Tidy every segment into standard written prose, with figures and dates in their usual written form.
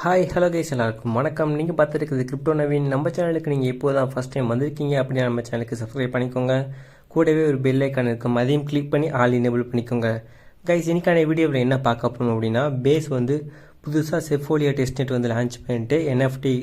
Hi hello guys எல்லாருக்கும் வணக்கம். நீங்கள் பார்த்துருக்குது கிரிப்டோ நவீன். நம்ம சேனலுக்கு நீங்கள் இப்போ தான் ஃபஸ்ட் டைம் வந்திருக்கீங்க அப்படின்னா நம்ம சேனலுக்கு சப்ஸ்கிரைப் பண்ணிக்கோங்க. கூடவே ஒரு பெல் ஐக்கான் இருக்கும், அதையும் கிளிக் பண்ணி ஆல் எனேபிள் பண்ணிக்கோங்க. கைஸ், இன்னைக்கான வீடியோவில் என்ன பார்க்க போகிறோம் அப்படின்னா, பேஸ் வந்து புதுசாக செஃபோலியா டெஸ்ட்நெட் வந்து லான்ச் பண்ணிட்டு என்எஃப்டி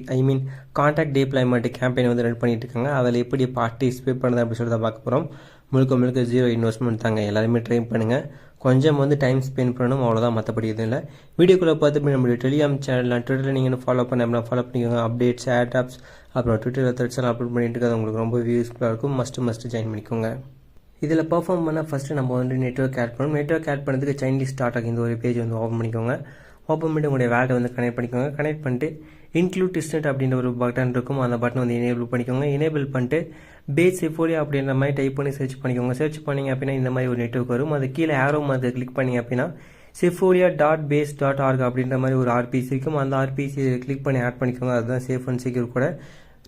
கான்ட்ராக்ட் டிப்ளாய்மெண்ட் கேம்பெயின் வந்து ரன் பண்ணிட்டு இருக்காங்க. அதில் எப்படி பார்ட்டிசிபேட் பண்ணுறது அப்படின்னு சொல்லி தான் பார்க்க போகிறோம். முழுக்க 0 இன்வெஸ்ட்மெண்ட் தாங்க. எல்லாருமே ட்ரை பண்ணுங்கள். கொஞ்சம் வந்து டைம் ஸ்பெண்ட் பண்ணணும், அவ்வளோதான். மற்றபடி எதுவும் இல்லை. வீடியோக்குள்ளே பார்த்து நம்மளுடைய டெலிகிராம் சேனல் ட்விட்டரில் நீங்கள் ஃபாலோ பண்ண அப்படின்னா ஃபாலோ பண்ணிக்கோங்க. அப்டேட்ஸ், ஆப்ஸ், அப்புறம் ட்விட்டரில் த்ரெட்ஸ் எல்லாம் அப்லோட் பண்ணிட்டு இருக்கிறது உங்களுக்கு ரொம்ப யூஸ்ஃபுல்லாக இருக்கும். மஸ்ட் ஜாயின் பண்ணிக்கோங்க. இதில் பர்ஃபார்ம் பண்ணால் ஃபஸ்ட்டு நம்ம வந்து நெட்வொர்க் ஆட் பண்ணணும். நெட்வொர்க் ஆட் பண்ணுறதுக்கு சைன்லி ஸ்டார்ட் ஆகி இந்த ஒரு பேஜ் வந்து ஓப்பன் பண்ணிக்கோங்க. ஓப்பன் பண்ணிட்டு உங்களுடைய வேலட்டை வந்து கனெக்ட் பண்ணிக்கோங்க. கனெக்ட் பண்ணிட்டு இன்க்ளூட் டெஸ்ட்நெட் அப்படின்ற ஒரு பட்டன் இருக்கும், அந்த பட்டன் வந்து எனேபிள் பண்ணிக்கோங்க. எனேபிள் பண்ணிட்டு பேஸ் செஃபோலியா அப்படின்ற மாதிரி டைப் பண்ணி சர்ச் பண்ணிக்கோங்க. சர்ச் பண்ணிங்க அப்படின்னா இந்த மாதிரி ஒரு நெட்வொர்க் வரும். அது கீழே ஆரோ மாதிரி கிளிக் பண்ணிங்க அப்படின்னா sefolia.base.org அப்படின்ற மாதிரி ஒரு ஆர்பிசி இருக்கும். அந்த ஆர்பிசி கிளிக் பண்ணி ஆட் பண்ணிக்கோங்க. அதுதான் சேஃப் அண்ட் செக்யூர் கூட.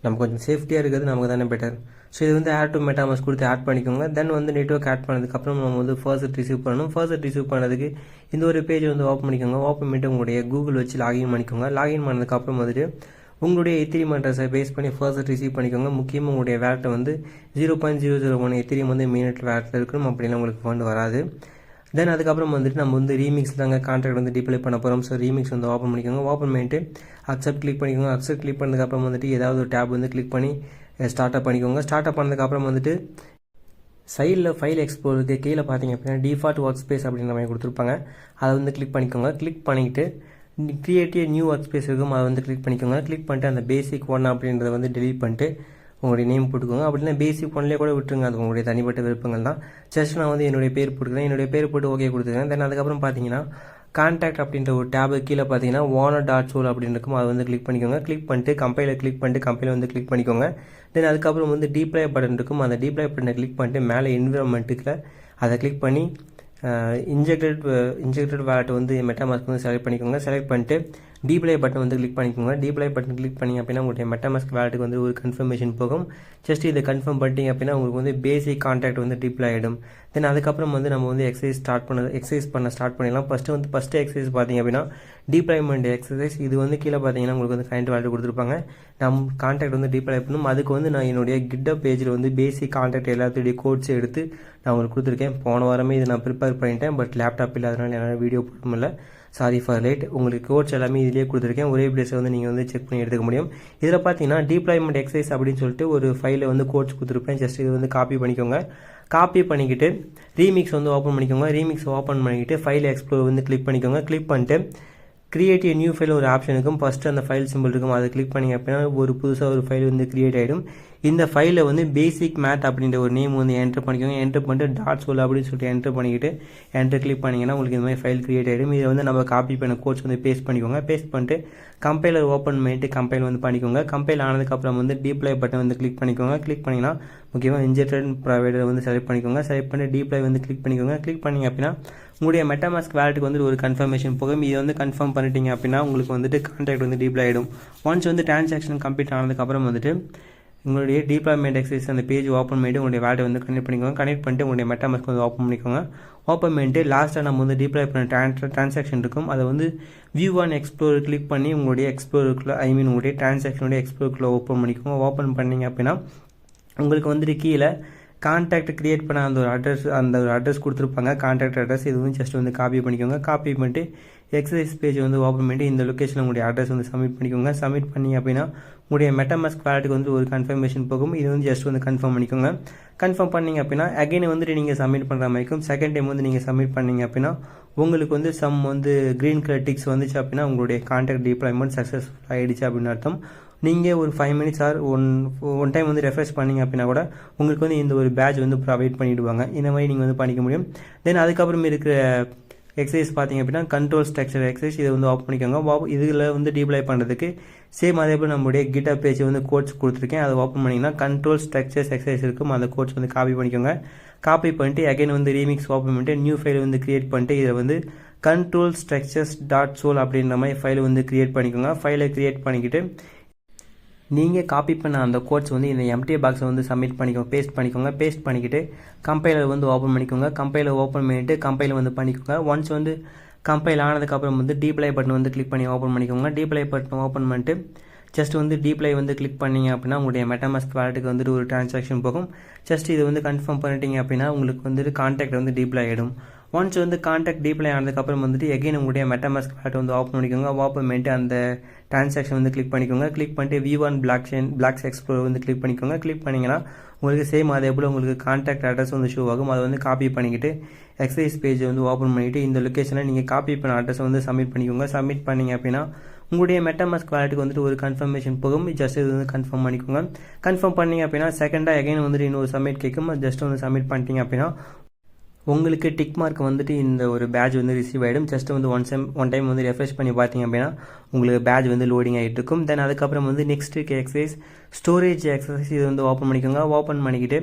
நம்ம கொஞ்சம் சேஃப்டியாக இருக்கிறது நமக்கு தானே பெட்டர். ஸோ இது வந்து ஆட் டு மெட்டாமாஸ்க் கொடுத்து ஆட் பண்ணிக்கோங்க. தென் வந்து நெட்வொர்க் ஆட் பண்ணதுக்கப்புறம் நம்ம வந்து ஃபர்ஸ்ட் ரிசீவ் பண்ணணும். ஃபர்ஸ்ட் ரிசீவ் பண்ணதுக்கு இந்த ஒரு பேஜ் வந்து ஓப்பன் பண்ணிக்கோங்க. ஓப்பன் பண்ணிட்டு உங்களுடைய கூகுள் வச்சு லாகின் பண்ணிக்கோங்க. லாகின் பண்ணதுக்கப்புறம் வந்துட்டு உங்களுடைய எத்திரியம் அட்ரஸை பேஸ் பண்ணி ஃபர்ஸ்ட் ரிசீவ் பண்ணிக்கோங்க. முக்கியமாக உங்களுடைய வேலட்டை வந்து 0.001 எத்திரியம் வந்து மெயினட் வேலட்டில் இருக்கணும், அப்படின்னா உங்களுக்கு ஃபண்ட் வராது. தென் அதுக்கப்புறம் வந்துட்டு நம்ம வந்து ரீமிக்ஸ் தாங்க கான்ட்ராக்ட் வந்து டிப்ளை பண்ண போகிறோம். ஸோ ரீமிக்ஸ் வந்து ஓப்பன் பண்ணிக்கோங்க. ஓப்பன் பண்ணிட்டு அக்செப்ட் கிளிக் பண்ணிக்கோங்க. அக்செப்ட் கிளிக் பண்ணதுக்கப்புறம் வந்துட்டு ஏதாவது ஒரு டேப் வந்து கிளிக் பண்ணி ஸ்டார்ட் அப் பண்ணிக்கோங்க. ஸ்டார்ட் அப் பண்ணதுக்கப்புறம் வந்துட்டு சைடில் ஃபைல் எக்ஸ்ப்ளோருக்கு கீழே பார்த்தீங்க அப்படின்னா டிஃபால்ட் ஒர்க் ஸ்பேஸ் அப்படின்ற மாதிரி கொடுத்துருப்பாங்க. அதை வந்து கிளிக் பண்ணிக்கோங்க. கிளிக் பண்ணிக்கிட்டு கிரியேட் நியூ ஒர்க் ஸ்பேஸ் இருக்கும், அதை வந்து கிளிக் பண்ணிக்கோங்க. கிளிக் பண்ணிட்டு அந்த பேசிக் 1 அப்படின்றத வந்து டெலீட் பண்ணிட்டு உங்களுடைய நேம் போட்டுக்கோங்க. அப்படின்னா பேசிக் 1லேயே கூட விட்டுருங்க, அது உங்களுடைய தனிப்பட்ட விருப்பங்கள் தான். ஜஸ்ட் நான் வந்து என்னுடைய பேர் போட்டுக்கிறேன். என்னுடைய பேர் போட்டு ஓகே கொடுத்துருக்கேன். தென் அதுக்கப்புறம் பார்த்தீங்கன்னா கான்டாக்ட் அப்படின்ற ஒரு டேபு கீழே பார்த்தீங்கன்னா ஓனர்.சோல் அப்படின்னு இருக்கும், அதை வந்து கிளிக் பண்ணிக்கோங்க. கிளிக் பண்ணிட்டு கம்பைலை வந்து கிளிக் பண்ணிக்கோங்க. தென் அதுக்கப்புறம் வந்து டிப்ளை பட்டன் இருக்கும், அந்த டிப்ளை பட்டனை கிளிக் பண்ணிட்டு மேலே என்விரான்மெண்ட்டுக்கு அதை கிளிக் பண்ணி இன்ஜெக்டட் வேலட் வந்து மெட்டாமாஸ்க் வந்து செலக்ட் பண்ணிக்கோங்க. செலக்ட் பண்ணிட்டு டிப்ளை பட்டன் வந்து கிளிக் பண்ணிக்கோங்க. டிப்ளை பட்டன் கிளிக் பண்ணி அப்படின்னா உங்களுடைய மெட்டாமாஸ்க் வேலட்டுக்கு வந்து ஒரு கன்ஃபர்மேஷன் போகும். ஜஸ்ட் இதை கன்ஃபார்ம் பண்ணிட்டீங்க அப்படின்னா உங்களுக்கு வந்து பேசிக் கான்டாக்ட் வந்து டிப்ளை ஆகிடும். தென் அதுக்கப்புறம் வந்து நம்ம வந்து எக்ஸசைஸ் பண்ண ஸ்டார்ட் பண்ணிடலாம். ஃபஸ்ட்டு எக்ஸசைஸ் பார்த்தீங்க அப்படின்னா டிப்ளாய்மெண்ட் எக்ஸசைஸ். இது வந்து கீழே பார்த்தீங்கன்னா உங்களுக்கு வந்து கிளைண்ட் வேலட் கொடுத்துருப்பாங்க. நம்ம கான்டாக்ட் வந்து டிப்ளை பண்ணணும். அதுக்கு வந்து நான் என்னுடைய கிட்டப் பேஜில் வந்து பேசிக் கான்டாக்ட் எல்லாத்துடைய கோட்ஸ் எடுத்து நான் உங்களுக்கு கொடுத்துருக்கேன். போன வாரமே இதை நான் ப்ரிப்பேர் பண்ணிட்டேன், பட் லேப்டாப் இல்லாதனால என்னால் வீடியோ போட முடியல. Sorry for late. உங்களுக்கு கோட்ஸ் எல்லாமே இதிலே கொடுத்துருக்கேன். ஒரே பிளேஸில் வந்து நீங்கள் வந்து செக் பண்ணி எடுத்துக்க முடியும். இதில் பார்த்தீங்கன்னா டிப்ளாய்மெண்ட் எக்ஸசைஸ் அப்படின்னு சொல்லிட்டு ஒரு ஃபைலில் வந்து கோட்ஸ் கொடுத்துருப்பேன். ஜஸ்ட் இது வந்து காப்பி பண்ணிக்கோங்க. காப்பி பண்ணிக்கிட்டு ரீமிக்ஸ் வந்து ஓப்பன் பண்ணிக்கோங்க. ரீமிக்ஸ் ஓப்பன் பண்ணிக்கிட்டு ஃபைல் எக்ஸ்ப்ளோர் வந்து கிளிக் பண்ணிக்கோங்க. கிளிக் பண்ணிட்டு கிரியேட் ஏ நியூ ஃபைல் ஒரு ஆப்ஷன் இருக்கும். ஃபஸ்ட்டு அந்த ஃபைல் சிம்பிள் இருக்கும், அதை கிளிக் பண்ணிங்க அப்படின்னா ஒரு புதுசாக ஒரு ஃபைல் வந்து கிரியேட் ஆகிடும். இந்த ஃபைலில் வந்து பேசிக் மேத் அப்படின்ற ஒரு நேம் வந்து என்ட்ரு பண்ணிக்கோங்க. என்ட்ரு பண்ணிட்டு .sol அப்படின்னு சொல்லிட்டு என்ட்ரு பண்ணிக்கிட்டு என்ட்ரு கிளிக் பண்ணிங்கன்னா உங்களுக்கு இந்த மாதிரி ஃபைல் கிரியேட் ஆகிடும். இதை வந்து நம்ம காப்பி பண்ண கோட்ஸ் வந்து பேஸ்ட் பண்ணிக்கோங்க. பேஸ்ட் பண்ணிட்டு கம்பைலர் ஓப்பன் பண்ணிட்டு கம்பைல் வந்து பண்ணிக்கோங்க. கம்பைல் ஆனதுக்கப்புறம் வந்து டிப்ளை பட்டன் வந்து கிளிக் பண்ணிக்கோங்க. கிளிக் பண்ணிங்கன்னா முக்கியமாக இன்ஜெக்டட் ப்ரொவைடர் வந்து செலக்ட் பண்ணிக்கோங்க. செலக்ட் பண்ணி டிப்ளை வந்து கிளிக் பண்ணிக்கோங்க. கிளிக் பண்ணிங்க அப்படின்னா உங்களுடைய மெட்டாமாஸ்க் வேலட்டுக்கு வந்து ஒரு கன்ஃபர்மேஷன் போகும். இதை வந்து கன்ஃபார்ம் பண்ணிட்டீங்க அப்படின்னா உங்களுக்கு வந்துட்டு கான்டாக்ட் வந்து டிப்ளை ஆகிடும். ஒன்ஸ் வந்து டிரான்சாக்ஷன் கம்ப்ளீட் ஆனதுக்கப்புறம் வந்துட்டு உங்களுடைய டிப்ளாய்மெண்ட் எக்ஸசைஸ் அந்த பேஜ் ஓப்பன் பண்ணிட்டு உங்களுடைய வேலட்டை வந்து கனெக்ட் பண்ணிக்கோங்க. கனெக்ட் பண்ணிட்டு உங்களுடைய மெட்டாமாஸ்க் வந்து ஓப்பன் பண்ணிக்கோங்க. ஓப்பன் பண்ணிட்டு லாஸ்ட்டாக நம்ம வந்து டிப்ளை பண்ண டிரான்சாக்ஷன் இருக்கும், அதை வந்து வியூ ஆன் எக்ஸ்ப்ளோர் கிளிக் பண்ணி உங்களுடைய எக்ஸ்ப்ளோருக்குள்ள உங்களுடைய டிரான்சாக்ஷனுடைய எக்ஸ்ப்ளோருக்குள்ள ஓப்பன் பண்ணிக்கோங்க. ஓப்பன் பண்ணிங்க அப்படின்னா உங்களுக்கு வந்துட்டு கீழே கான்டாக்ட் கிரியேட் பண்ண அந்த ஒரு அட்ரஸ் கொடுத்துருப்பாங்க, கான்டாக்ட் அட்ரஸ். இது வந்து ஜஸ்ட் வந்து காப்பி பண்ணிக்கோங்க. காப்பி பண்ணிட்டு எக்ஸசைஸ் பேஜ் வந்து ஓப்பன் பண்ணிட்டு இந்த லொக்கேஷனில் உங்களுடைய அட்ரஸ் வந்து சப்மிட் பண்ணிக்கோங்க. சப்மிட் பண்ணி அப்படின்னா உங்களுடைய மெட்டாமாஸ்க் வேலட்டுக்கு வந்து ஒரு கன்ஃபர்மேஷன் போகும். இது வந்து ஜஸ்ட் வந்து கன்ஃபார்ம் பண்ணிக்கோங்க. கன்ஃபார்ம் பண்ணிங்க அப்படின்னா அகைன் வந்துட்டு நீங்கள் சப்மிட் பண்ணுற மாதிரி இருக்கும். செகண்ட் டைம் வந்து நீங்கள் சப்மிட் பண்ணிங்க அப்படின்னா உங்களுக்கு வந்து வந்து க்ரீன் கலர் டிக்ஸ் வந்துச்சு அப்படின்னா உங்களுடைய கான்டாக்ட் டிப்ளாய்மெண்ட் சக்ஸஸ்ஃபுல் ஆகிடுச்சு அப்படின்னு அர்த்தம். நீங்கள் ஒரு 5 மினிட்ஸ் ஆர் ஒன் டைம் வந்து ரெஃப்ரெஷ் பண்ணிங்க அப்படின்னா கூட உங்களுக்கு வந்து இந்த ஒரு பேட்ச் வந்து ப்ரொவைட் பண்ணிவிடுவாங்க. இந்த மாதிரி நீங்கள் வந்து பண்ணிக்க முடியும். தென் அதுக்கப்புறம் இருக்கிற எக்ஸசைஸ் பார்த்தீங்க அப்படின்னா கண்ட்ரோல் ஸ்ட்ரக்சர் எக்ஸசைஸ். இதை வந்து ஓப்பன் பண்ணிக்கோங்க. இதில் வந்து டிப்ளை பண்ணுறதுக்கு சேம் அதே போல் நம்மளுடைய கிட்டப் பேஜ் வந்து கோட்ஸ் கொடுத்துருக்கேன். அதை ஓப்பன் பண்ணிங்கன்னா கண்ட்ரோல் ஸ்ட்ரக்சர்ஸ் எக்ஸசைஸ் இருக்கும், அந்த கோட்ஸ் வந்து காப்பி பண்ணிக்கோங்க. காப்பி பண்ணிட்டு அகைன் வந்து ரீமிக்ஸ் ஓப்பன் பண்ணிட்டு நியூ ஃபைல் வந்து கிரியேட் பண்ணிட்டு இதை வந்து control structures.sol அப்படின்ற மாதிரி ஃபைல் வந்து கிரியேட் பண்ணிக்கோங்க. ஃபைலை கிரியேட் பண்ணிக்கிட்டு நீங்கள் காப்பி பண்ண அந்த கோட்ஸ் வந்து இந்த எம்டி பாக்ஸை வந்து சப்மிட் பண்ணிக்கோங்க, பேஸ்ட் பண்ணிக்கோங்க. பேஸ்ட் பண்ணிக்கிட்டு கம்பைலர் வந்து ஓப்பன் பண்ணிக்கோங்க. கம்பைலர் ஓப்பன் பண்ணிவிட்டு கம்பைலர் வந்து பண்ணிக்கோங்க. ஒன்ஸ் வந்து கம்பைல் ஆனதுக்கப்புறம் வந்து டீப்ளை பட்டன் வந்து கிளிக் பண்ணி ஓப்பன் பண்ணிக்கோங்க. டீப்ளை பட்டன் ஓப்பன் பண்ணிட்டு ஜஸ்ட் வந்து டீப்ளை வந்து கிளிக் பண்ணிங்க அப்படின்னா உங்களுடைய மெட்டாமாஸ்க் வாலெட்டுக்கு வந்துட்டு ஒரு டிரான்சாக்ஷன் போகும். ஜஸ்ட் இது வந்து கன்ஃபார்ம் பண்ணிட்டீங்க அப்படின்னா உங்களுக்கு வந்துட்டு கான்டாக்ட் வந்து டீப்ளை ஆகிடும். ஒன்ஸ் வந்து கான்டாக்ட் டீப்ளை ஆனதுக்கப்புறம் வந்துட்டு எகைன் உங்களுடைய மெட்டாமாஸ்க் வாலெட் வந்து ஓப்பன் பண்ணிக்கோங்க. ஓப்பன் பண்ணிட்டு அந்த டிரான்சாக்ஷன் வந்து கிளிக் பண்ணிக்கோங்க. கிளிக் பண்ணிட்டு V1 பிளாக்ஸ் எக்ஸ்ப்ளோர் வந்து கிளிக் பண்ணிக்கோங்க. கிளிக் பண்ணிங்கன்னா உங்களுக்கு சேம் அதே போல் உங்களுக்கு கான்டாக்ட் அட்ரஸ் வந்து ஷோ ஆகும். அதை வந்து காப்பி பண்ணிக்கிட்டு எக்ஸசைஸ் பேஜ் வந்து ஓப்பன் பண்ணிவிட்டு இந்த லொக்கேஷனில் நீங்கள் காப்பி பண்ண அட்ரஸ் வந்து சப்மிட் பண்ணிக்கோங்க. சப்மிட் பண்ணிங்க அப்படின்னா உங்களுடைய மெட்டாமாஸ்க் வாலெட்டுக்கு வந்துட்டு ஒரு கன்ஃபர்மேஷன் போகும். ஜஸ்ட் இது வந்து கன்ஃபார்ம் பண்ணிக்கோங்க. கன்ஃபார்ம் பண்ணிங்க அப்படின்னா செகண்டாக எகைன் வந்துட்டு இன்னொரு சப்மிட் கேட்கும். ஜஸ்ட் வந்து சப்மிட் பண்ணிட்டீங்க அப்படின்னா உங்களுக்கு டிக் மார்க் வந்துட்டு இந்த ஒரு பேட்ச் வந்து ரிசீவ் ஆகிடும். ஜஸ்ட் வந்து ஒன் டைம் வந்து ரெஃப்ரெஷ் பண்ணி பார்த்தீங்க அப்படின்னா உங்களுக்கு பேட்ச் வந்து லோடிங் ஆகிட்டு இருக்கும். தென் அதுக்கப்புறம் வந்து நெக்ஸ்ட் எக்ஸசைஸ் ஸ்டோரேஜ் எக்ஸசைஸ் இது வந்து ஓப்பன் பண்ணிக்கோங்க. ஓப்பன் பண்ணிக்கிட்டு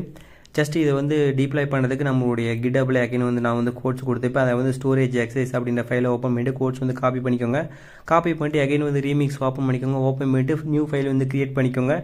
ஜஸ்ட் இதை வந்து டீப்ளை பண்ணுறதுக்கு நம்மளுடைய கிட்டபிள் அகைன் வந்து நான் வந்து கோட்ஸ் கொடுத்துப்பேன். அதை வந்து ஸ்டோரேஜ் எக்ஸசைஸ் அப்படின்ற ஃபைலை ஓப்பன் பண்ணிட்டு கோட்ஸ் வந்து காப்பி பண்ணிக்கோங்க. காப்பி பண்ணிட்டு அகைன் வந்து ரீமிக்ஸ் ஓப்பன் பண்ணிக்கோங்க. ஓப்பன் பண்ணிட்டு நியூ ஃபைல் வந்து கிரியேட் பண்ணிக்கோங்க.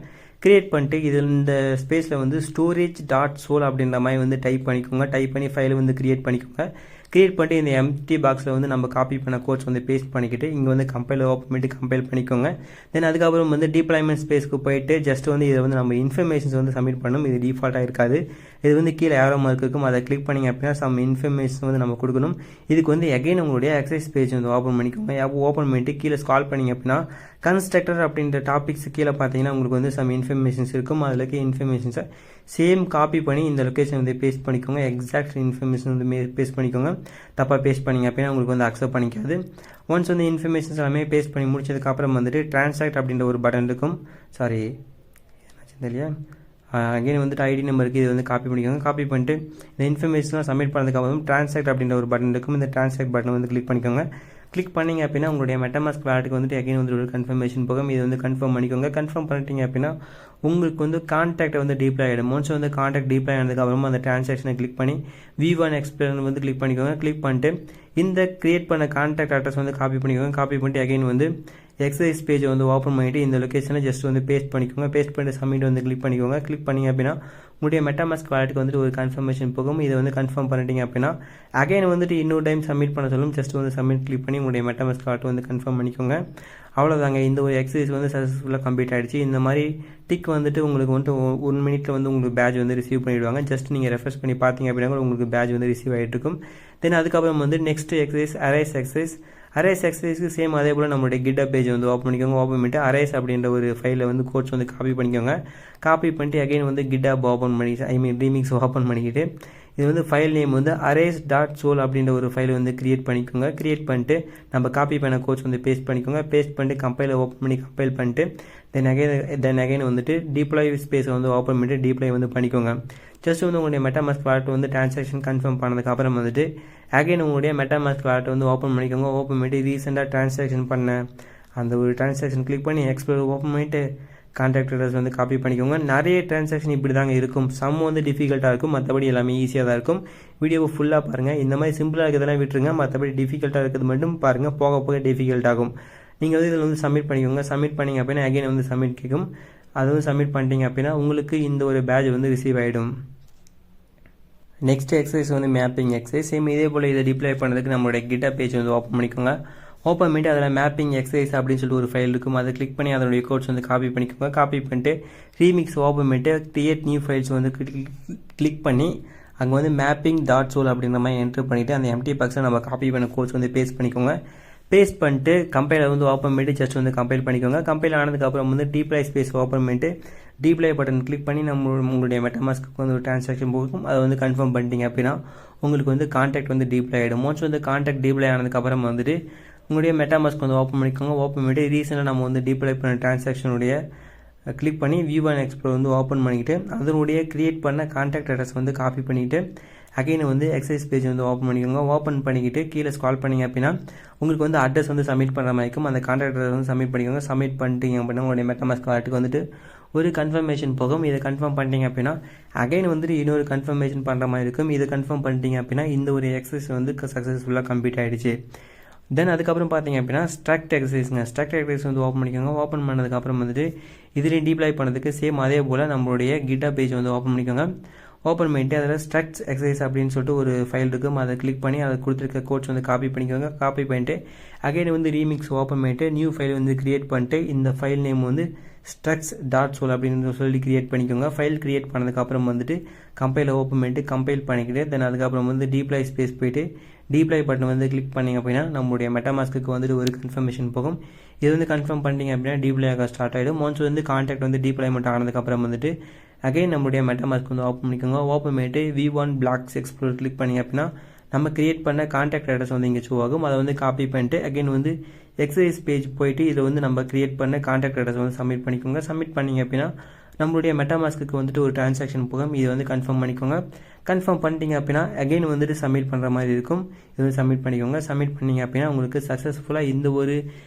கிரியேட் பண்ணிட்டு இதில் இந்த ஸ்பேஸில் வந்து storage.sol அப்படின்ற மாதிரி வந்து டைப் பண்ணிக்கோங்க. டைப் பண்ணி ஃபைலை வந்து கிரியேட் பண்ணிக்கோங்க. கிரியேட் பண்ணிட்டு இந்த எம்டி பாக்ஸில் வந்து நம்ம காப்பி பண்ண கோட்ஸ் வந்து பேஸ்ட் பண்ணிக்கிட்டு இங்கே வந்து கம்பைல் ஓப்பன் பண்ணிட்டு கம்பைல் பண்ணிக்கோங்க. தென் அதுக்கப்புறம் வந்து டிப்ளாய்மெண்ட் ஸ்பேஸ்க்கு போயிட்டு ஜஸ்ட் வந்து இதை வந்து நம்ம இன்ஃபர்மேஷன்ஸ் வந்து சப்மிட் பண்ணணும். இது டிஃபால்ட்டாக இருக்காது. இது வந்து கீழே ஏரோ மார்க் இருக்கும். அதை கிளிக் பண்ணிங்க அப்படின்னா சம் இன்ஃபர்மேஷன் வந்து நம்ம கொடுக்கணும். இதுக்கு வந்து எகைன் உங்களுடைய எக்ஸசைஸ் பேஜ் வந்து ஓப்பன் பண்ணிக்கோங்க. ஓப்பன் பண்ணிட்டு கீழே ஸ்கால் பண்ணிங்க அப்படின்னா கன்ஸ்ட்ரக்டர் அப்படின்ற டாபிக்ஸ் கீழே பார்த்தீங்கன்னா உங்களுக்கு வந்து சம் இன்ஃபர்மேஷன்ஸ் இருக்கும். அதில் இருக்க இன்ஃபர்மேஷன்ஸை சேம் காப்பி பண்ணி இந்த லொக்கேஷன் வந்து பேஸ்ட் பண்ணிக்கோங்க. எக்ஸாக்ட் இன்ஃபர்மேஷன் வந்து பேஸ்ட் பண்ணிக்கோங்க. தப்பாக பேஸ்ட் பண்ணிங்க அப்படின்னா உங்களுக்கு வந்து அக்செப்ட் பண்ணிக்காது. ஒன்ஸ் வந்து இன்ஃபர்மேஷன்ஸ் எல்லாமே பேஸ்ட் பண்ணி முடிச்சதுக்கப்புறம் வந்துட்டு டிரான்சாக்ட் அப்படின்ற ஒரு பட்டன் இருக்கும். சாரி என்னாச்சு இல்லையா, அகைன் வந்துட்டு ஐடி நம்பருக்கு இது வந்து காப்பி பண்ணிக்கோங்க. காப்பி பண்ணிட்டு இந்த இன்ஃபர்மேஷன்லாம் சப்மிட் பண்ணதுக்கப்புறம் டிரான்சாக்ட் அப்படின்ற ஒரு பட்டன் இருக்கும். இந்த டிரான்சாக்ட் பட்டன் வந்து கிளிக் பண்ணிக்கோங்க. கிளிக் பண்ணிங்க அப்படின்னா உங்களுடைய மெட்டாமாஸ்க் வாலெட்டுக்கு வந்துட்டு அகைன் வந்து ஒரு கன்ஃபர்மேஷன் போகும். இது வந்து கன்ஃபார்ம் பண்ணிக்கோங்க. கன்ஃபார்ம் பண்ணிட்டீங்க அப்படின்னா உங்களுக்கு வந்து கான்டாக்ட் வந்து டீப்ளை ஆகிடும். ஒன்ஸ் வந்து கான்டாக்ட் டீப்ளை ஆனதுக்கப்புறமா அந்த டிரான்சாக்ஷனை கிளிக் பண்ணி V1 எக்ஸ்பிளர் வந்து கிளிக் பண்ணிக்கோங்க. கிளிக் பண்ணிட்டு இந்த கிரியேட் பண்ண கான்டாக்ட் அட்ரஸ் வந்து காப்பி பண்ணிக்கோங்க. காப்பி பண்ணிட்டு அகைன் வந்து எக்ஸசைஸ் பேஜை வந்து ஓப்பன் பண்ணிவிட்டு இந்த லொக்கேஷனை ஜஸ்ட் வந்து பேஸ்ட் பண்ணிக்கோங்க. பேஸ்ட் பண்ணிட்டு சப்மிட் வந்து கிளிக் பண்ணிக்கோங்க. கிளிக் பண்ணிங்க அப்படின்னா உங்களுடைய மெட்டாமாஸ்க் வாலெட்டுக்கு வந்துட்டு ஒரு கன்ஃபர்மேஷன் போகும். இதை வந்து கன்ஃபார்ம் பண்ணிட்டீங்க அப்படின்னா அகைன் வந்துட்டு இன்னொரு டைம் சப்மிட் பண்ண சொல்லும். ஜஸ்ட் வந்து சப்மிட் கிளிக் பண்ணி உங்களுடைய மெட்டாமாஸ்க் வாலெட் வந்து கன்ஃபார்ம் பண்ணிக்கோங்க. அவ்வளோதாங்க. இந்த ஒரு எக்ஸசைஸ் வந்து சக்ஸஸ்ஃபுல்லாக கம்ப்ளீட் ஆகிடுச்சு. இந்த மாதிரி டிக் வந்துட்டு உங்களுக்கு வந்துட்டு 1 மினிட்டில் வந்து உங்களுக்கு பேட்ச் வந்து ரிசீவ் பண்ணிவிடுவாங்க. ஜஸ்ட் நீங்கள் ரெஃப்ரெஷ் பண்ணி பார்த்தீங்க அப்படின்னா உங்களுக்கு பேட்ச் வந்து ரிசீவ் ஆகிட்டு இருக்கும். தென் அதுக்கப்புறம் வந்து next exercise arrays exercise. Arrays எக்ஸசைஸ்க்கு சேம் அதே போல் நம்மளுடைய கிட்டப் பேஜ் வந்து ஓப்பன் பண்ணிக்கோங்க. ஓப்பன் பண்ணிட்டு அரேஸ் அப்படின்ற ஒரு ஃபைலில் வந்து கோட்ஸ் வந்து காப்பி பண்ணிக்கோங்க. காப்பி பண்ணிட்டு அகைன் வந்து கிட்டப் ஓப்பன் பண்ணி ரீமிக்ஸ் ஓப்பன் பண்ணிக்கிட்டு இது வந்து ஃபைல் நேம் வந்து arrays.sol அப்படின்ற ஒரு ஃபைல் வந்து கிரியேட் பண்ணிக்கோங்க. கிரியேட் பண்ணிட்டு நம்ம காப்பி பண்ண கோட்ஸ் வந்து பேஸ்ட் பண்ணிக்கோங்க. பேஸ்ட் பண்ணிட்டு கம்பைலை ஓப்பன் பண்ணி கம்பைல் பண்ணிட்டு தென் அகைன் வந்துட்டு டீப்ளாய் ஸ்பேஸை வந்து ஓப்பன் பண்ணிட்டு டீப்ளாய் வந்து பண்ணிக்கோங்க. ஜஸ்ட் வந்து உங்களுடைய மெட்டாமாஸ்க் வாலெட் வந்து டிரான்சாக்ஷன் கன்ஃபார்ம் பண்ணதுக்கப்புறம் வந்துட்டு அகைன் உங்களுடைய மெட்டாமாஸ்க் வாலெட் வந்து ஓப்பன் பண்ணிக்கோங்க. ஓப்பன் பண்ணிட்டு ரீசெண்டாக டிரான்சாக்ஷன் பண்ண அந்த ஒரு டிரான்சாக்ஷன் கிளிக் பண்ணி எக்ஸ்ப்ளோர் ஓப்பன் பண்ணிட்டு கான்டாக்ட் அட்ரஸ் வந்து காப்பி பண்ணிக்கோங்க. நிறைய டிரான்சாக்ஷன் இப்படி தாங்க இருக்கும். சம் வந்து டிஃபிகல்ட்டாக இருக்கும், மற்றபடி எல்லாமே ஈஸியாக தான் இருக்கும். வீடியோவை ஃபுல்லாக பாருங்கள். இந்த மாதிரி சிம்பிளாக இருக்கிறதெல்லாம் விட்டுருங்க. மற்றபடி டிஃபிகல்ட்டாக இருக்கிறது மட்டும் பாருங்கள். போக போக டிஃபிகல்ட் ஆகும். நீங்கள் வந்து இதில் வந்து சப்மிட் பண்ணிக்கோங்க. சப்மிட் பண்ணிங்க அப்படின்னா அகைன் வந்து சப்மிட் கேட்கும். அது வந்து சப்மிட் பண்ணிட்டீங்க அப்படின்னா உங்களுக்கு இந்த ஒரு பேட்ச் வந்து ரிசீவ் ஆகிடும். நெக்ஸ்ட் எக்ஸசைஸ் வந்து மேப்பிங் எக்ஸசைஸ். சேம் இதே போல் இதை டிப்ளை பண்ணுறதுக்கு நம்மளுடைய கிட்டப் பேஜ் வந்து ஓப்பன் பண்ணிக்கோங்க. ஓப்பன் பண்ணிட்டு அதில் மேப்பிங் எக்ஸசைஸ் அப்படின்னு சொல்லிட்டு ஒரு ஃபைல் இருக்கும். அதை கிளிக் பண்ணி அதனுடைய கோட்ஸ் வந்து காப்பி பண்ணிக்கோங்க. காப்பி பண்ணிட்டு ரீமிக்ஸ் ஓப்பன் பண்ணிட்டு கிரியேட் நியூ ஃபைல்ஸ் வந்து கிளிக் பண்ணி அங்கே வந்து mapping.sol அப்படின்ற மாதிரி என்ட்ரு பண்ணிவிட்டு அந்த எம்டி பாக்ஸில் நம்ம காப்பி பண்ண கோட்ஸ் வந்து பேஸ்ட் பண்ணிக்கோங்க. பேஸ்ட் பண்ணிட்டு கம்பைலர் வந்து ஓப்பன் பண்ணிட்டு ஜஸ்ட் வந்து கம்பைல் பண்ணிக்கோங்க. கம்பைல் ஆனதுக்கப்புறம் வந்து டீப்ளை ஸ்பேஸ் ஓப்பன் பண்ணிட்டு டீப்ளை பட்டன் கிளிக் பண்ணி உங்களுடைய மெட்டாமாஸ்க்கு வந்து ஒரு டிரான்சாக்ஷன் போகும். அதை வந்து கன்ஃபார்ம் பண்ணிட்டீங்க அப்படின்னா உங்களுக்கு வந்து கான்டாக்ட் வந்து டீப்ளை ஆகிடும். ஒன்ஸ் வந்து கான்டாக்ட் டீப்ளை ஆனதுக்கப்புறம் வந்துட்டு உங்களுடைய மெட்டாமாஸ்க் வந்து ஓப்பன் பண்ணிக்கோங்க. ஓப்பன் பண்ணிட்டு ரீசெண்டாக நம்ம வந்து டீப்ளை பண்ண டிரான்சாக்ஷனுடைய கிளிக் பண்ணி V1 எக்ஸ்ப்ளோர் வந்து ஓப்பன் பண்ணிக்கிட்டு அதனுடைய கிரியேட் பண்ண கான்டாக்ட் அட்ரஸ் வந்து காப்பி பண்ணிவிட்டு அகைன் வந்து எக்ஸசைஸ் பேஜ் வந்து ஓப்பன் பண்ணிக்கோங்க. ஓப்பன் பண்ணிக்கிட்டு கீழே ஸ்கால் பண்ணிங்க அப்படின்னா உங்களுக்கு வந்து அட்ரஸ் வந்து சப்மிட் பண்ணுற மாதிரி இருக்கும். அந்த கான்டாக்ட் அட்ரஸ் வந்து சப்மிட் பண்ணிக்கோங்க. சப்மிட் பண்ணிட்டீங்க அப்படின்னா உங்களுடைய மெட்டாமாஸ்க் வாலெட்டுக்கு வந்துட்டு ஒரு கன்ஃபர்மேஷன் போகும். இதை கன்ஃபார்ம் பண்ணிட்டீங்க அப்படின்னா அகைன் வந்துட்டு இன்னொரு கன்ஃபர்மேஷன் பண்ணுற மாதிரி இருக்கும். இதை கன்ஃபார்ம் பண்ணிட்டீங்க அப்படின்னா இந்த ஒரு எக்ஸசைஸ் வந்து சக்ஸஸ்ஃபுல்லாக கம்ப்ளீட் ஆகிடுச்சு. தென் அதுக்கப்புறம் பார்த்தீங்க அப்படின்னா ஸ்ட்ரக்ட் எக்ஸசைஸ்ங்க. ஸ்ட்ரக்ட் எக்ஸசைஸ் வந்து ஓப்பன் பண்ணிக்கோங்க. ஓப்பன் பண்ணதுக்கப்புறம் வந்துட்டு இதுலேயும் டீப்ளை பண்ணதுக்கு சேம் அதே போல் நம்மளுடைய கிட்டப் பேஜ் வந்து ஓப்பன் பண்ணிக்கோங்க. ஓப்பன் பண்ணிட்டு அதில் ஸ்ட்ரக்ஸ் எக்ஸசைஸ் அப்படின்னு சொல்லிட்டு ஒரு ஃபைல் இருக்கும். அதை கிளிக் பண்ணி அதை கொடுத்துருக்க கோட்ஸ் வந்து காப்பி பண்ணிக்கோங்க. காப்பி பண்ணிட்டு அகைன் வந்து ரீமிக்ஸ் ஓப்பன் பண்ணிட்டு நியூ ஃபைல் வந்து கிரியேட் பண்ணிட்டு இந்த ஃபைல் நேம் வந்து structs.sol அப்படின்னு சொல்லி கிரியேட் பண்ணிக்கோங்க. ஃபைல் கிரியேட் பண்ணதுக்கப்புறம் வந்துட்டு கம்பைலை ஓப்பன் பண்ணிட்டு கம்பைல் பண்ணிக்கிட்டு தென் அதுக்கப்புறம் வந்து டீப்ளை ஸ்பேஸ் போயிட்டு டீப்ளை பட்டன் வந்து கிளிக் பண்ணிங்க அப்படின்னா நம்மளுடைய மெட்டாமாஸ்க்கு வந்துட்டு ஒரு கன்ஃபர்மேஷன் போகும். இது வந்து கன்ஃபார்ம் பண்ணிட்டீங்க அப்படின்னா டீப்ளை ஆக ஸ்டார்ட் ஆகிடும். ஒன்ஸ் வந்து கான்டாக்ட் வந்து டீப்ளைமெண்ட் ஆனதுக்கப்புறம் வந்துட்டு அகைன் நம்மளுடைய மெட்டாமாஸ்க் வந்து ஓப்பன் பண்ணிக்கோங்க. ஓப்பன் பண்ணிட்டு V1 Blocks Explorer கிளிக் பண்ணிங்க அப்படின்னா நம்ம கிரியேட் பண்ண கான்டாக்ட் அட்ரஸ் வந்து இங்கே ஷோ ஆகும். அதை வந்து காப்பி பண்ணிட்டு அகைன் வந்து எக்ஸசைஸ் பேஜ் போயிட்டு இதில் வந்து நம்ம கிரியேட் பண்ண கான்டாக்ட் அட்ரஸ் வந்து சப்மிட் பண்ணிக்கோங்க. சப்மிட் பண்ணிங்க அப்படின்னா நம்மளுடைய மெட்டாமாஸ்க்கு வந்துட்டு ஒரு டிரான்சாக்ஷன் போகும். இது வந்து கன்ஃபார்ம் பண்ணிக்கோங்க. கன்ஃபார்ம் பண்ணிட்டீங்க அப்படின்னா அகைன் வந்துட்டு சப்மிட் பண்ணுற மாதிரி இருக்கும். இது வந்து சப்மிட் பண்ணிக்கோங்க. சப்மிட் பண்ணிங்க அப்படின்னா உங்களுக்கு சக்ஸஸ்ஃபுல்லாக இந்த ஒரு